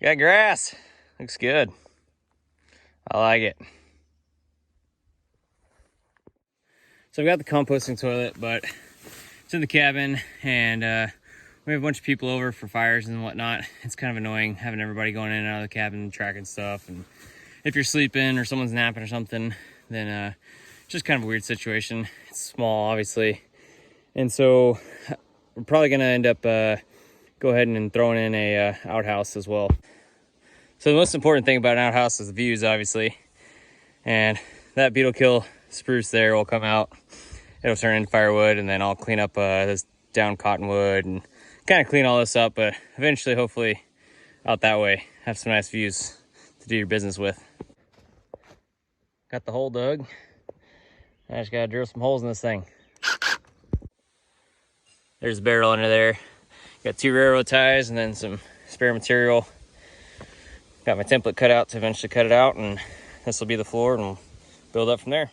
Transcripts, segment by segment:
Got grass. Looks good. I like it. So we got the composting toilet, but it's in the cabin, and we have a bunch of people over for fires and whatnot. It's kind of annoying having everybody going in and out of the cabin, tracking stuff, and if you're sleeping or someone's napping or something, then it's just kind of a weird situation. It's small, obviously, and so we're probably gonna end up go ahead and throwing in a outhouse as well. So the most important thing about an outhouse is the views, obviously, and that beetle kill spruce there will come out. It'll turn into firewood, and then I'll clean up this down cottonwood and kind of clean all this up, but eventually, hopefully, out that way, have some nice views to do your business with. Got the hole dug. I just gotta drill some holes in this thing. There's a barrel under there. Got 2 railroad ties and then some spare material. Got my template cut out to eventually cut it out, and this will be the floor, and we'll build up from there.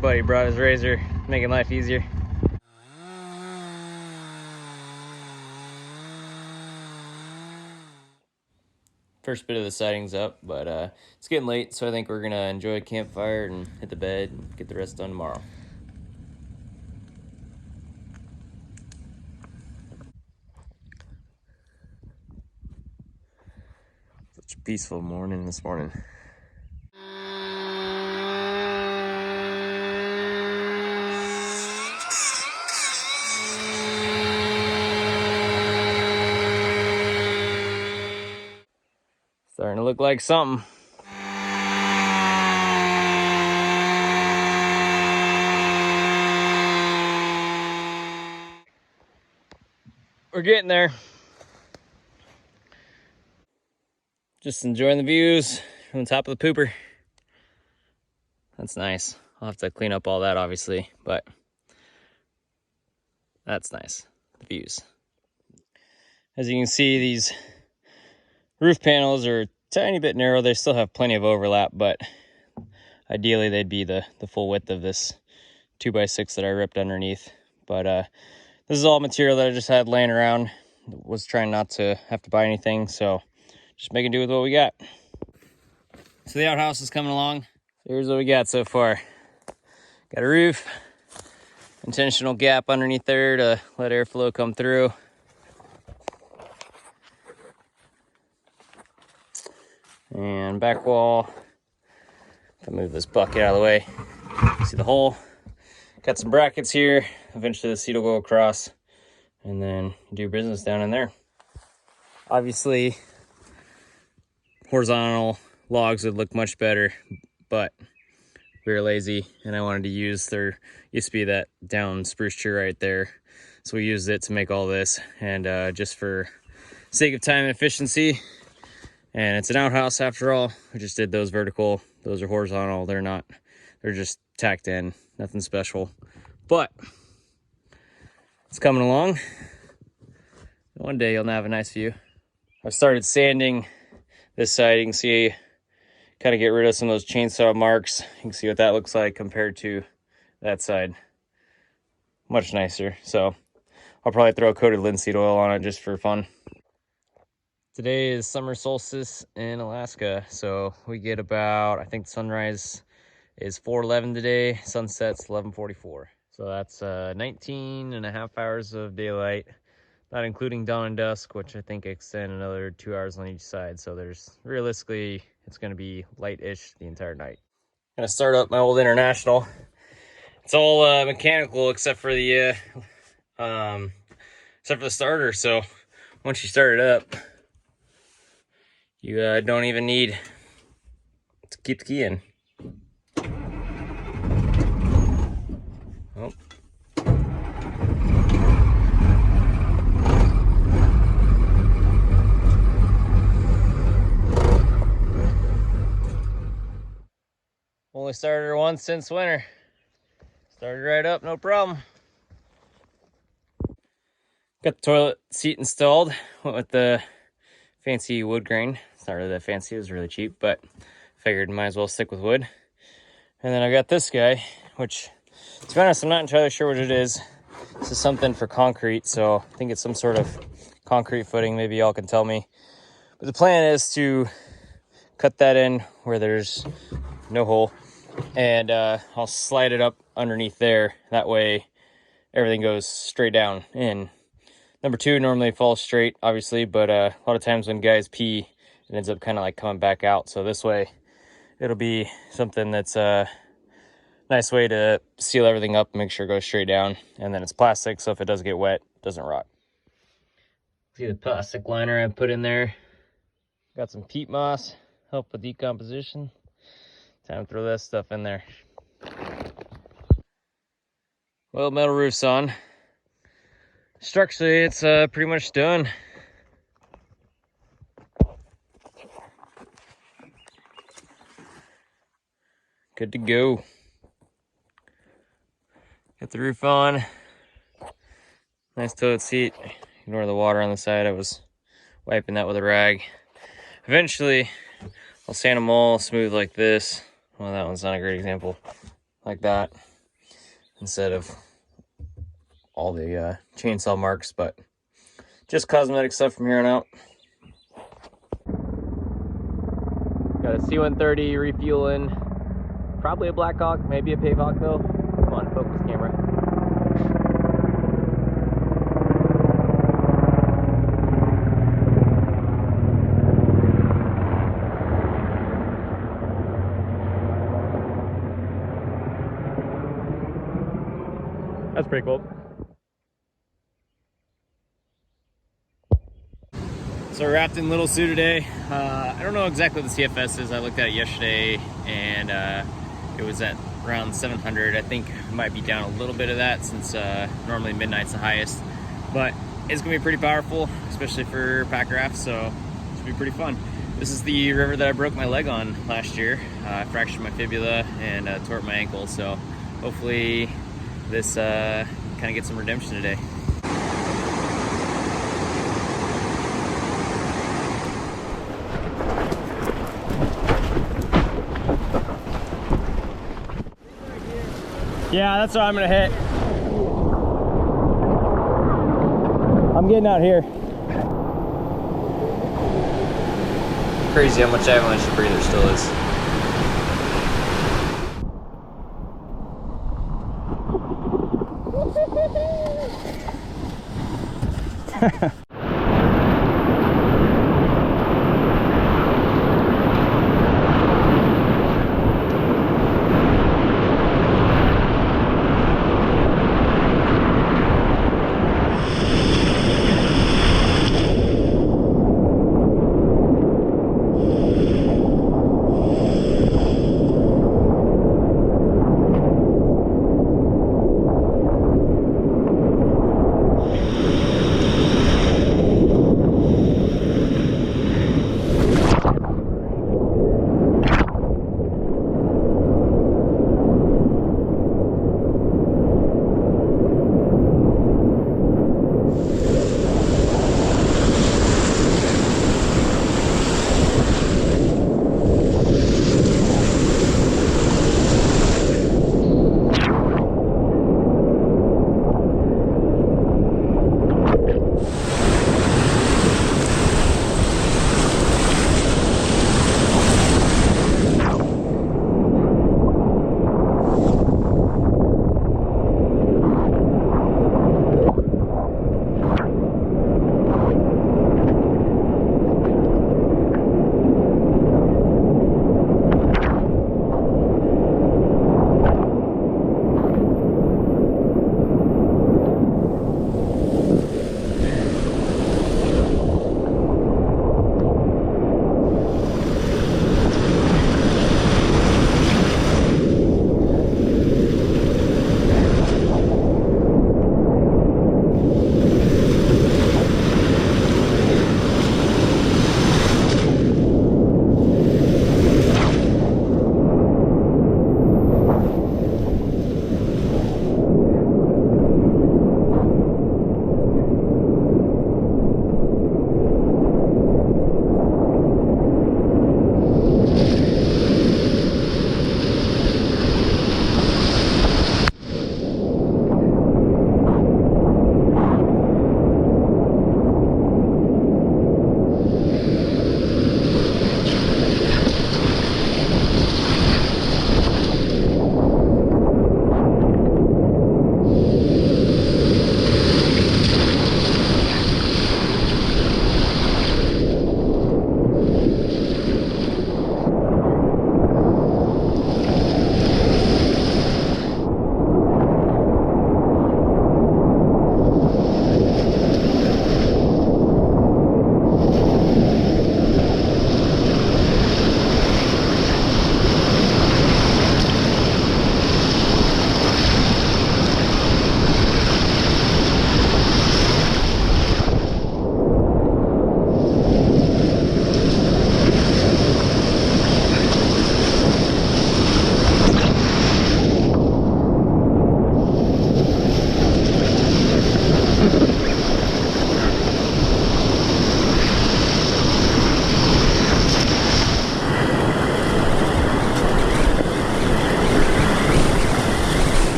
Buddy brought his razor, making life easier. First bit of the siding's up, but it's getting late, so I think we're gonna enjoy a campfire and hit the bed and get the rest done tomorrow. Such a peaceful morning this morning. Starting to look like something. We're getting there. Just enjoying the views from the top of the pooper. That's nice. I'll have to clean up all that, obviously, but that's nice, the views. As you can see, these roof panels are a tiny bit narrow. They still have plenty of overlap, but ideally they'd be the full width of this 2x6 that I ripped underneath. But this is all material that I just had laying around. Was trying not to have to buy anything, so just making do with what we got. So the outhouse is coming along. Here's what we got so far. Got a roof, intentional gap underneath there to let airflow come through. And back wall. I'll move this bucket out of the way. See the hole? Got some brackets here. Eventually the seat will go across, and then do business down in there. Obviously, horizontal logs would look much better, but we were lazy, and I wanted to use, there used to be that down spruce tree right there, so we used it to make all this, and just for sake of time and efficiency, and it's an outhouse after all, we just did those vertical. Those are horizontal. They're just tacked in, nothing special, but it's coming along. One day you'll have a nice view. I started sanding this side. You can see, kind of get rid of some of those chainsaw marks. You can see what that looks like compared to that side. Much nicer. So I'll probably throw a coated linseed oil on it just for fun. Today is summer solstice in Alaska. So we get about, I think sunrise is 4:11 today. Sunset's 11:44. So that's 19 and a half hours of daylight, not including dawn and dusk, which I think extend another 2 hours on each side. So there's realistically, it's going to be light-ish the entire night. I'm going to start up my old International. It's all mechanical except for the starter. So once you start it up, you don't even need to keep the key in. Oh. Only started her once since winter. Started right up, no problem. Got the toilet seat installed. Went with the fancy wood grain. It's not really that fancy, it was really cheap, but figured might as well stick with wood. And then I got this guy, which, to be honest, I'm not entirely sure what it is. This is something for concrete, so I think it's some sort of concrete footing. Maybe y'all can tell me. But the plan is to cut that in where there's no hole, and I'll slide it up underneath there. That way everything goes straight down. And number two normally falls straight, obviously, but a lot of times when guys pee, it ends up kind of like coming back out. So this way it'll be something that's a nice way to seal everything up and make sure it goes straight down. And then it's plastic, so if it does get wet, it doesn't rot. See the plastic liner I put in there. Got some peat moss, help with decomposition. Time to throw that stuff in there. Well, metal roof's on. Structurally, it's pretty much done. Good to go. Got the roof on. Nice toilet seat. Ignore the water on the side. I was wiping that with a rag. Eventually, I'll sand them all smooth like this. Well, that one's not a great example. Like that. Instead of all the chainsaw marks, but just cosmetic stuff from here on out. Got a C-130 refueling. Probably a Blackhawk, maybe a Pavehawk though. Come on, focus camera. That's pretty cool. So we're wrapped in Little Sioux today. I don't know exactly what the CFS is. I looked at it yesterday and it was at around 700. I think it might be down a little bit of that since normally midnight's the highest. But it's gonna be pretty powerful, especially for pack rafts, so it should be pretty fun. This is the river that I broke my leg on last year. I fractured my fibula and tore up my ankle, so hopefully this kind of gets some redemption today. Yeah, that's what I'm gonna hit. I'm getting out here. Crazy how much avalanche debris there still is.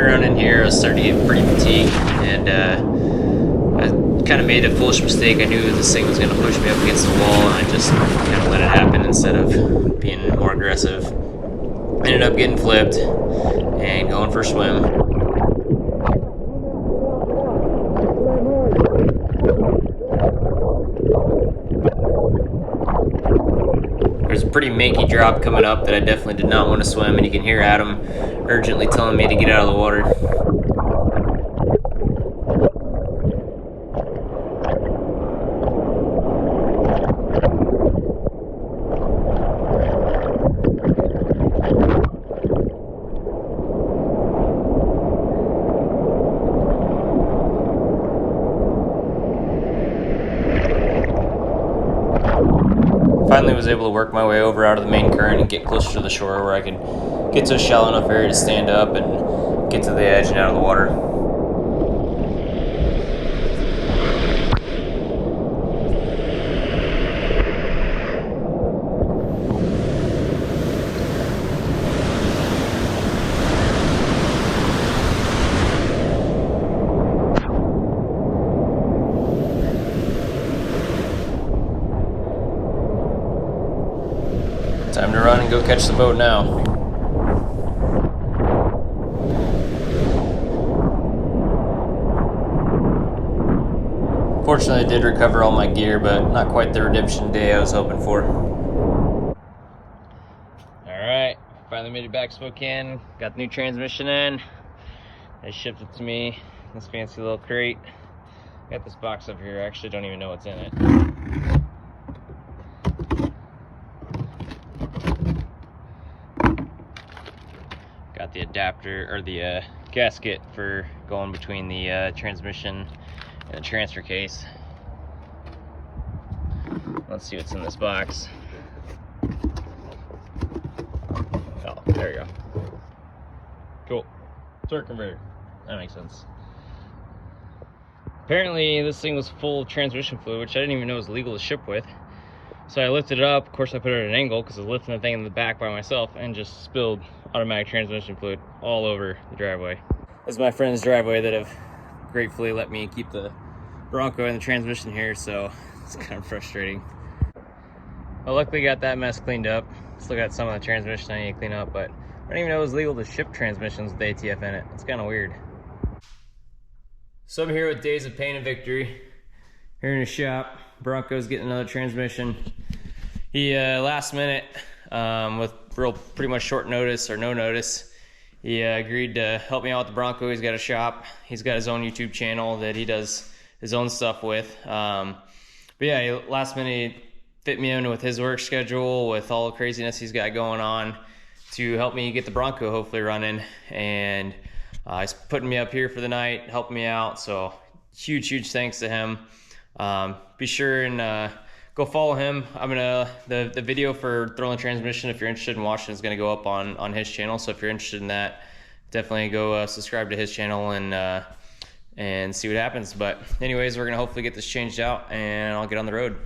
around in here, I was starting to get pretty fatigued, and I kind of made a foolish mistake. I knew this thing was going to push me up against the wall, and I just kind of let it happen instead of being more aggressive. Ended up getting flipped and going for a swim. There's a pretty makey drop coming up that I definitely did not want to swim, and you can hear Adam urgently telling me to get out of the water. Finally was able to work my way over out of the main current and get closer to the shore where I could get to a shallow enough area to stand up and get to the edge and out of the water. Time to run and go catch the boat now. Fortunately, I did recover all my gear, but not quite the redemption day I was hoping for. Alright, finally made it back to Spokane. Got the new transmission in. They shipped it to me. This fancy little crate. Got this box up here. I actually don't even know what's in it. Got the adapter, or the gasket for going between the transmission and the transfer case. Let's see what's in this box. Oh, there you go. Cool. Torque converter. That makes sense. Apparently this thing was full of transmission fluid, which I didn't even know was legal to ship with. So I lifted it up. Of course I put it at an angle because I was lifting the thing in the back by myself, and just spilled automatic transmission fluid all over the driveway. This is my friend's driveway that have gratefully let me keep the Bronco and the transmission here, so it's kind of frustrating. Well, luckily got that mess cleaned up. Still got some of the transmission I need to clean up, but I didn't even know it was legal to ship transmissions with ATF in it. It's kind of weird. So I'm here with Days of Pain and Victory. Here in the shop, Bronco's getting another transmission. He, last minute, with pretty much short notice or no notice, he agreed to help me out with the Bronco. He's got a shop. He's got his own YouTube channel that he does his own stuff with. But yeah, last minute he fit me in with his work schedule, with all the craziness he's got going on, to help me get the Bronco hopefully running. And he's putting me up here for the night, helping me out. So huge thanks to him. Be sure and go follow him. The video for throwing the transmission, if you're interested in watching, is going to go up on his channel. So if you're interested in that, definitely go subscribe to his channel and see what happens. But anyways, we're going to hopefully get this changed out, and I'll get on the road.